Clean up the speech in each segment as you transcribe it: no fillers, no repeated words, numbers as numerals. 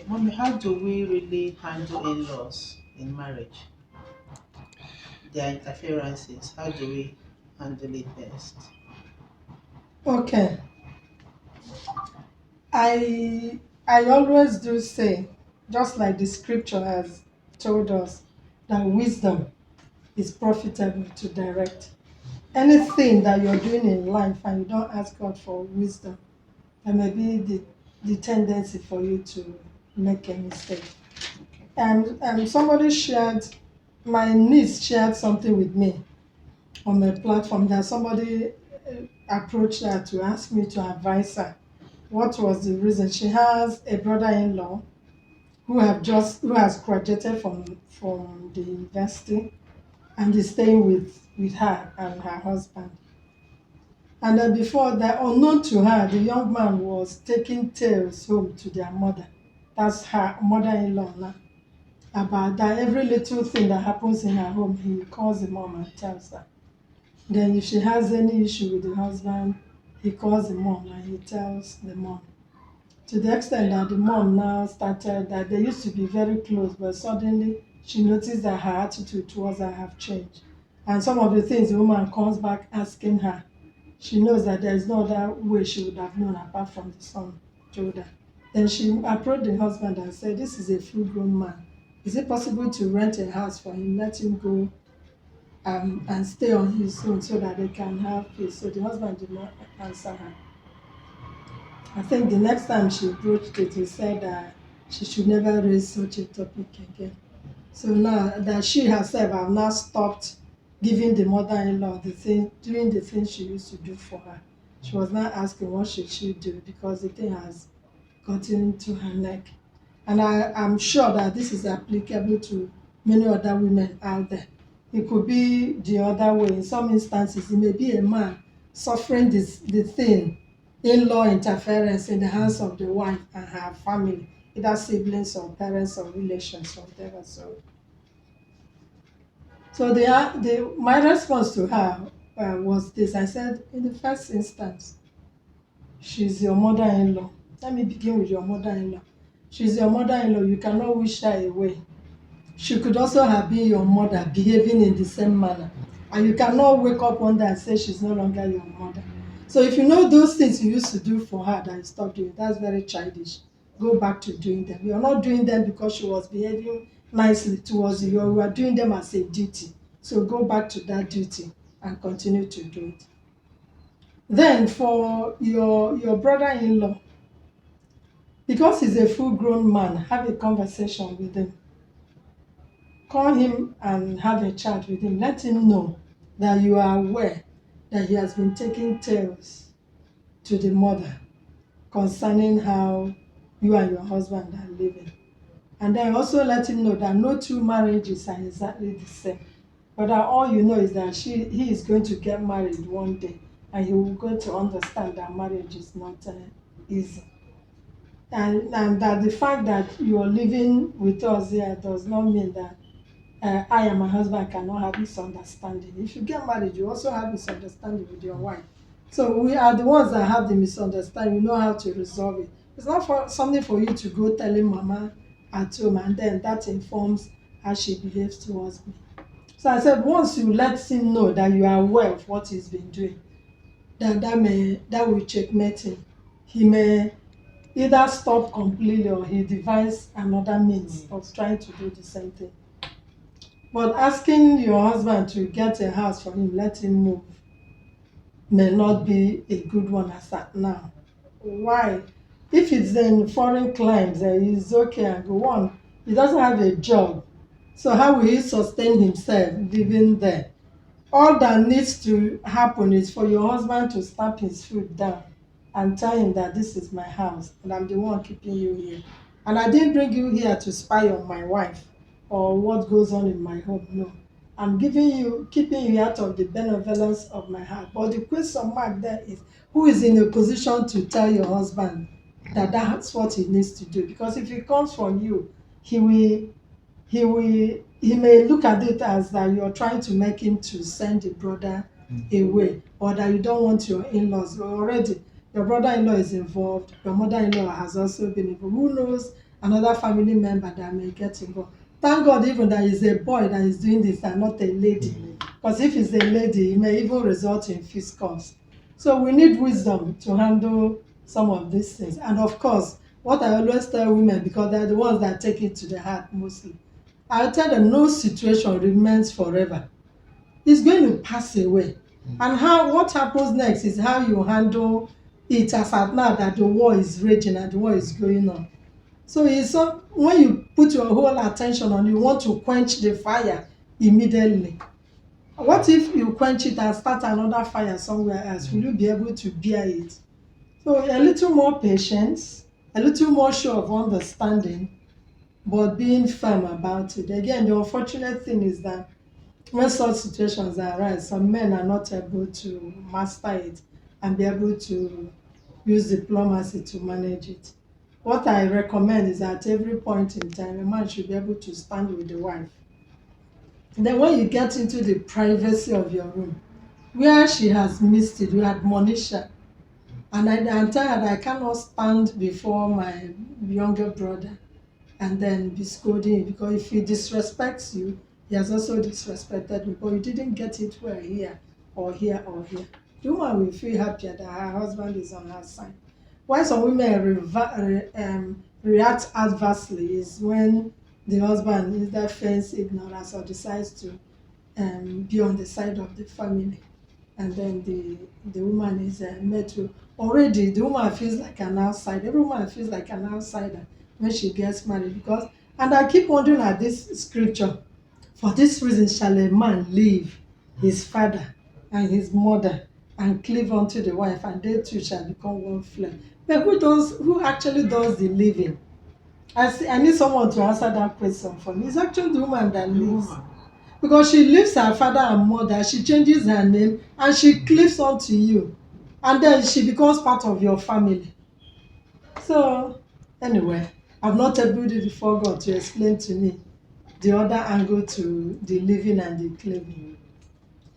Mommy, how do we really handle in-laws in marriage? Their interferences, how do we handle it best? Okay, I always do say, just like the scripture has told us, that wisdom is profitable to direct. Anything that you're doing in life and you don't ask God for wisdom, there may be the tendency for you to make a mistake. Okay. And somebody shared, my niece shared something with me on the platform that somebody approached her to ask me to advise her. What was the reason? She has a brother-in-law who has graduated from the university and is staying with her and her husband. And then before that, unknown to her, the young man was taking tales home to their mother. That's her mother-in-law now. About that every little thing that happens in her home, he calls the mom and tells her. Then if she has any issue with the husband, he calls the mom and he tells the mom. To the extent that the mom now started that they used to be very close, but suddenly she noticed that her attitude towards her have changed. And some of the things the woman comes back asking her, she knows that there is no other way she would have known apart from the son told her. Then she approached the husband and said, this is a full grown man. Is it possible to rent a house for him, let him go and stay on his own so that they can have peace? So the husband did not answer her. I think the next time she broached it, he said that she should never raise such a topic again. So now that she herself have now stopped giving the mother-in-law the thing, doing the things she used to do for her. She was now asking what should she do because the thing has gotten to her neck. And I am sure that this is applicable to many other women out there. It could be the other way. In some instances, it may be a man suffering the thing, in-law interference in the hands of the wife and her family, either siblings or parents or relations or whatever. So my response to her was this. I said, in the first instance, she's your mother-in-law. Let me begin with your mother-in-law. She's your mother-in-law. You cannot wish her away. She could also have been your mother behaving in the same manner. And you cannot wake up one day and say she's no longer your mother. So if you know those things you used to do for her that you stopped doing, that's very childish. Go back to doing them. You're not doing them because she was behaving nicely towards you. You are doing them as a duty. So go back to that duty and continue to do it. Then for your brother-in-law, because he's a full-grown man, have a conversation with him. Call him and have a chat with him. Let him know that you are aware that he has been taking tales to the mother concerning how you and your husband are living. And then also let him know that no two marriages are exactly the same. But that all you know is that he is going to get married one day and he will go to understand that marriage is not easy. And that the fact that you are living with us here does not mean that I and my husband cannot have misunderstanding. If you get married, you also have misunderstanding with your wife. So we are the ones that have the misunderstanding. We know how to resolve it. It's not for something for you to go telling mama at home and then that informs how she behaves towards me. So I said once you let him know that you are aware of what he's been doing, that will checkmate him. He may either stop completely or he devise another means of trying to do the same thing. But asking your husband to get a house for him, let him move, may not be a good one as at now. Why? If it's in foreign climes, he's okay and go on. He doesn't have a job. So how will he sustain himself living there? All that needs to happen is for your husband to stamp his foot down and tell him that this is my house and I'm the one keeping you here. And I didn't bring you here to spy on my wife or what goes on in my home. No. I'm keeping you out of the benevolence of my heart. But the question mark there is who is in a position to tell your husband that that's what he needs to do? Because if it comes from you, he will he may look at it as that you're trying to make him to send the brother away or that you don't want your in-laws. Already your brother-in-law is involved, your mother-in-law has also been involved. Who knows another family member that may get involved. Thank God even that is a boy that is doing this and not a lady. Because if it's a lady, it may even result in fiscals. So we need wisdom to handle some of these things. And of course, what I always tell women, because they're the ones that take it to the heart mostly, I tell them no situation remains forever. It's going to pass away. And what happens next is how you handle it as at now that the war is raging and the war is going on. So when you put your whole attention on, you want to quench the fire immediately. What if you quench it and start another fire somewhere else? Will you be able to bear it? So a little more patience, a little more show of understanding, but being firm about it. Again, the unfortunate thing is that when such situations arise, some men are not able to master it and be able to use diplomacy to manage it. What I recommend is at every point in time, a man should be able to stand with the wife. And then when you get into the privacy of your room, where she has missed it, you admonish her. And I tell her that I cannot stand before my younger brother and then be scolding him, because if he disrespects you, he has also disrespected me, but you didn't get it where here or here or here. The woman will feel happier that her husband is on her side. Why some women react adversely is when the husband either feigns ignorance or decides to be on the side of the family, and then the woman is made to already. The woman feels like an outsider. Every woman feels like an outsider when she gets married, because, and I keep wondering at this scripture, for this reason shall a man leave his father and his mother and cleave unto the wife, and they two shall become one flesh. But who actually does the living? I need someone to answer that question for me. It's actually the woman that leaves, because she leaves her father and mother, she changes her name and she cleaves unto you, and then she becomes part of your family. So anyway, I've not able before God to explain to me the other angle to the living and the cleaving.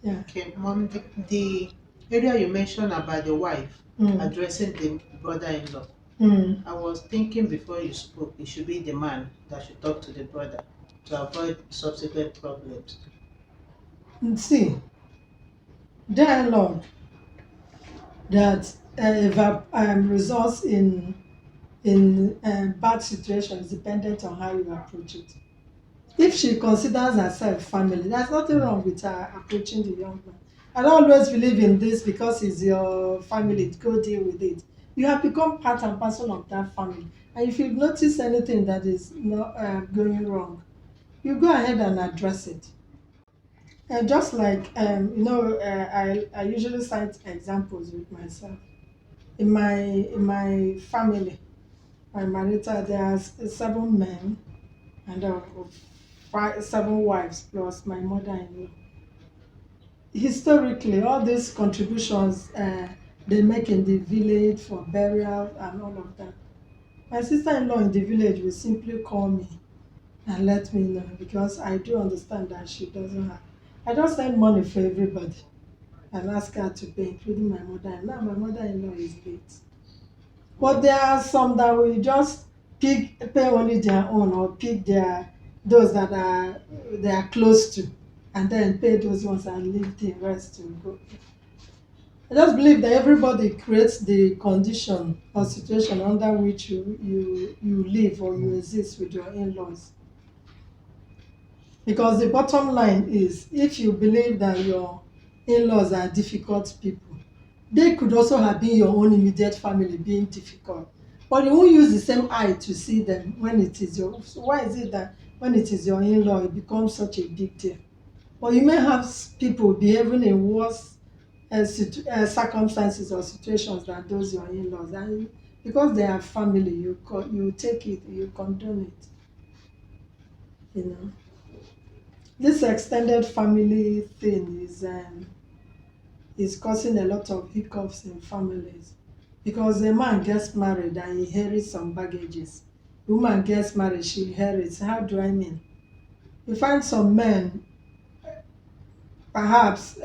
Yeah. Okay, Mom, the area you mentioned about the wife addressing the brother-in-law, I was thinking before you spoke, it should be the man that should talk to the brother to avoid subsequent problems. See, dialogue that results in bad situations dependent on how you approach it. If she considers herself family, there's nothing wrong with her approaching the young man. I don't always believe in this because it's your family, go deal with it. You have become part and parcel of that family. And if you notice anything that is not going wrong, you go ahead and address it. And just like, I usually cite examples with myself. In my family, my marital, there are 7 men and 7 wives plus my mother-in-law. Historically, all these contributions they make in the village for burial and all of that, my sister-in-law in the village will simply call me and let me know, because I do understand that she doesn't have. I just send money for everybody and ask her to pay, including my mother. Now my mother-in-law is late. But there are some that will just pay only their own, or pick those that they are close to, and then pay those ones and leave the rest to go. I just believe that everybody creates the condition or situation under which you live or you exist with your in-laws. Because the bottom line is, if you believe that your in-laws are difficult people, they could also have been your own immediate family being difficult. But you won't use the same eye to see them when it is your. So why is it that when it is your in-law, it becomes such a big deal? But you may have people behaving in worse circumstances or situations than those your in-laws, and because they are family, you take it, you condone it. You know, this extended family thing is causing a lot of hiccups in families, because a man gets married and inherits some baggages. The woman gets married, she inherits. How do I mean? You find some men, perhaps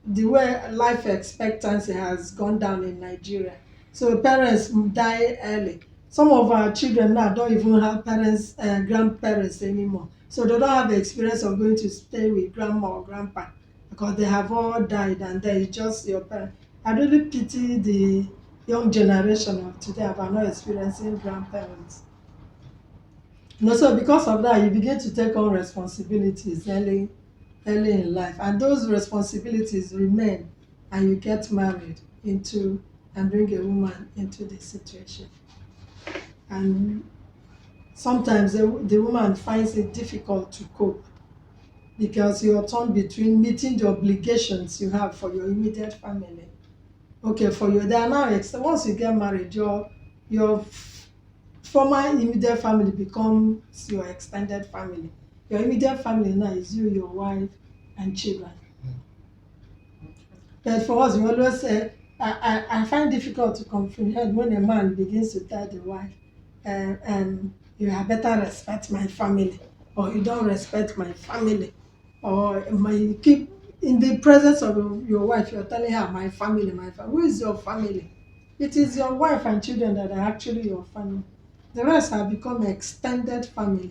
the way life expectancy has gone down in Nigeria. So parents die early. Some of our children now don't even have parents, grandparents anymore. So they don't have the experience of going to stay with grandma or grandpa because they have all died and then it's just your parents. I really pity the young generation of today about not experiencing grandparents. So because of that, you begin to take on responsibilities early in life, and those responsibilities remain, and you get married into and bring a woman into the situation. And sometimes the woman finds it difficult to cope because you're torn between meeting the obligations you have for your immediate family. Okay, for you, they are now once you get married, your former immediate family becomes your extended family. Your immediate family now is you, your wife, and children. But for us, we always say, I find difficult to comprehend when a man begins to tell the wife, you had better respect my family, or you don't respect my family, or my keep in the presence of your wife, you're telling her, my family, my family. Who is your family? It is your wife and children that are actually your family. The rest have become extended family.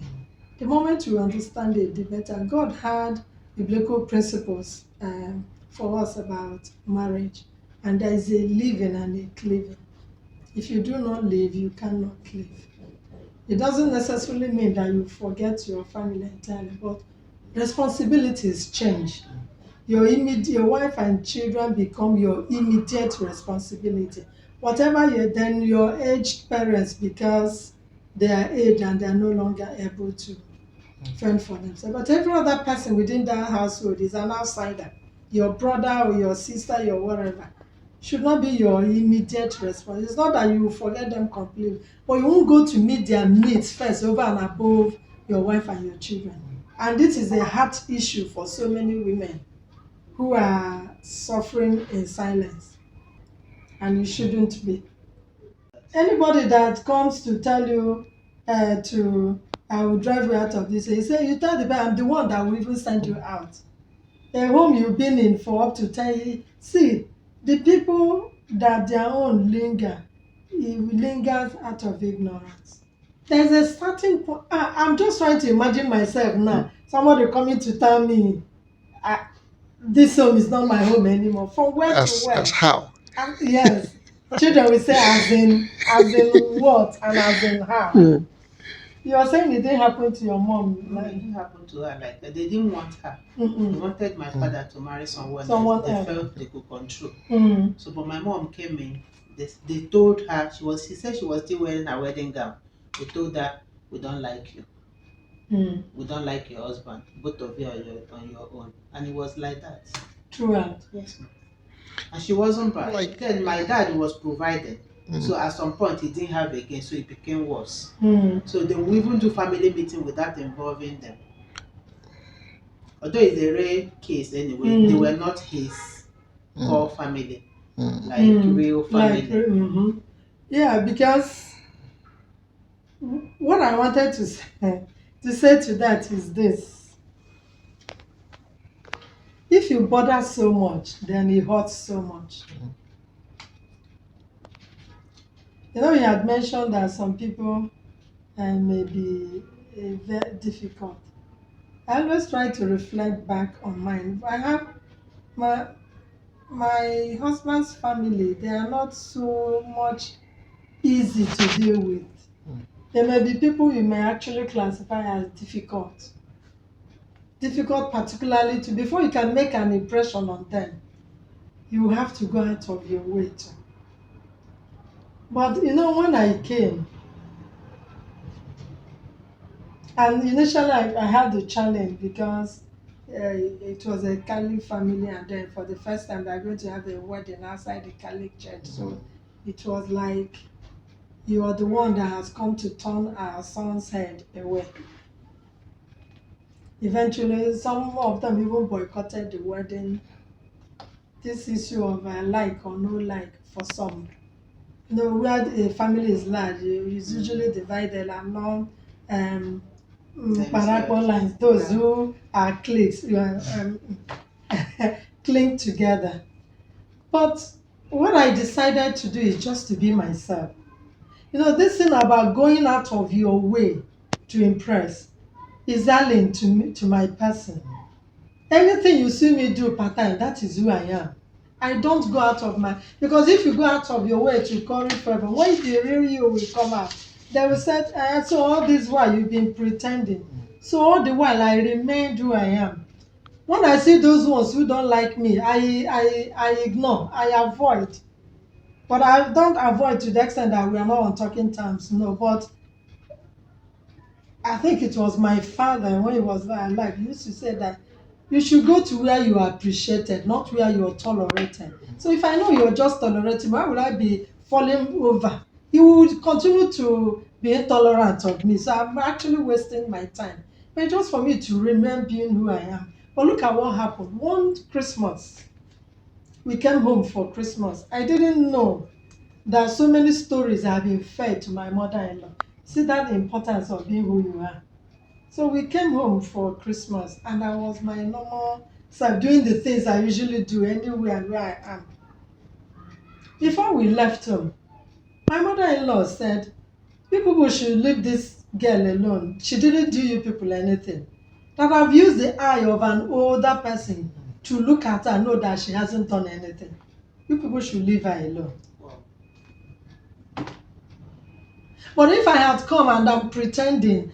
The moment you understand it, the better. God had biblical principles for us about marriage, and there is a living and a cleaving. If you do not live, you cannot live. It doesn't necessarily mean that you forget your family entirely, but responsibilities change. Your wife and children become your immediate responsibility. Whatever then your aged parents, because they are aged and they are no longer able to fend for themselves. But every other person within that household is an outsider. Your brother or your sister, your whatever, should not be your immediate response. It's not that you will forget them completely, but you won't go to meet their needs first over and above your wife and your children. And this is a heart issue for so many women who are suffering in silence, and you shouldn't be. Anybody that comes to tell you I will drive you out of this, you say, you tell the guy, I'm the one that will even send you out. A home you've been in for up to 10 years. See, the people that their own linger, it lingers out of ignorance. There's a starting point. I'm just trying to imagine myself now. Somebody coming to tell me, this home is not my home anymore. From where to where? As how? Yes. Children will say as in what and as in how. You are saying it didn't happen to your mom. No, it didn't happen to her like that. They didn't want her. They wanted my father to marry someone else. They felt they could control. So, but my mom came in. They told her she said she was still wearing her wedding gown. They told her, we don't like you. We don't like your husband. Both of you are on your own. And it was like that. Throughout. Yes, ma'am. And she wasn't bad. Then my dad was providing. So at some point he didn't have again, so it became worse. So they will even do family meeting without involving them. Although it's a rare case anyway, they were not his core family, like real family. Yeah, because what I wanted to say to that is this: if you bother so much, then it hurts so much. You had mentioned that some people may be very difficult. I always try to reflect back on mine. I have my husband's family. They are not so much easy to deal with. There may be people you may actually classify as difficult. Difficult particularly before you can make an impression on them, you have to go out of your way to. But when I came, and initially I had the challenge because it was a Catholic family, and then for the first time they are going to have a wedding outside the Catholic church. So it was like, you are the one that has come to turn our son's head away. Eventually, some of them even boycotted the wedding. This issue of like or no like for some. Where a family is large, it's usually divided along parallel lines. Those who are cliques, cling together. But what I decided to do is just to be myself. You know, this thing about going out of your way to impress is alien to me, to my person. Anything you see me do part time, that is who I am. I don't go out of my, because if you go out of your way to curry favor, when the real you will come out, they will say, so all this while you've been pretending. So all the while I remained who I am. When I see those ones who don't like me, I ignore, I avoid. But I don't avoid to the extent that we are not on talking terms, no. But I think it was my father when he was alive. He used to say that you should go to where you are appreciated, not where you are tolerated. So if I know you're just tolerating, why would I be falling over? You would continue to be intolerant of me. So I'm actually wasting my time. But just for me to remain being who I am. But look at what happened. One Christmas, we came home for Christmas. I didn't know that so many stories have been fed to my mother-in-law. See that importance of being who you are. So we came home for Christmas and I was my normal self doing the things I usually do anywhere and where I am. Before we left home, my mother-in-law said, you people should leave this girl alone. She didn't do you people anything. That I've used the eye of an older person to look at her and know that she hasn't done anything. You people should leave her alone. Wow. But if I had come and I'm pretending,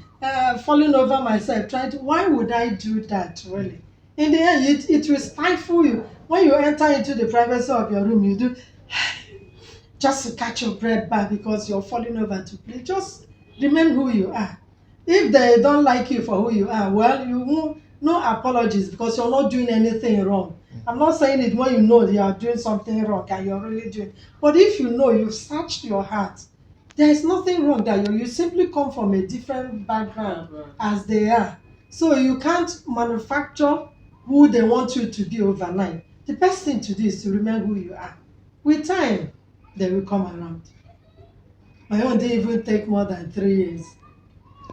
falling over myself, why would I do that really? In the end, it will stifle you. When you enter into the privacy of your room, you do just to catch your breath back because you're falling over to play. Just remain who you are. If they don't like you for who you are, well, you won't, no apologies because you're not doing anything wrong. I'm not saying it when you know you are doing something wrong and you're really doing. But if you know you've searched your heart, there is nothing wrong that you simply come from a different background as they are. So you can't manufacture who they want you to be overnight. The best thing to do is to remember who you are. With time, they will come around. My own didn't even take more than 3 years.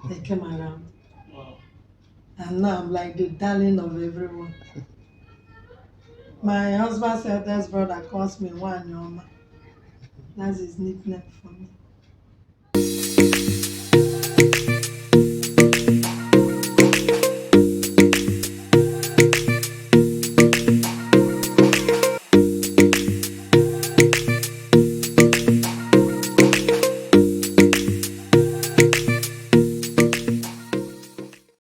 They came around. Wow. And now I'm like the darling of everyone. My husband's eldest brother calls me Wanyoma. That's his nickname for me.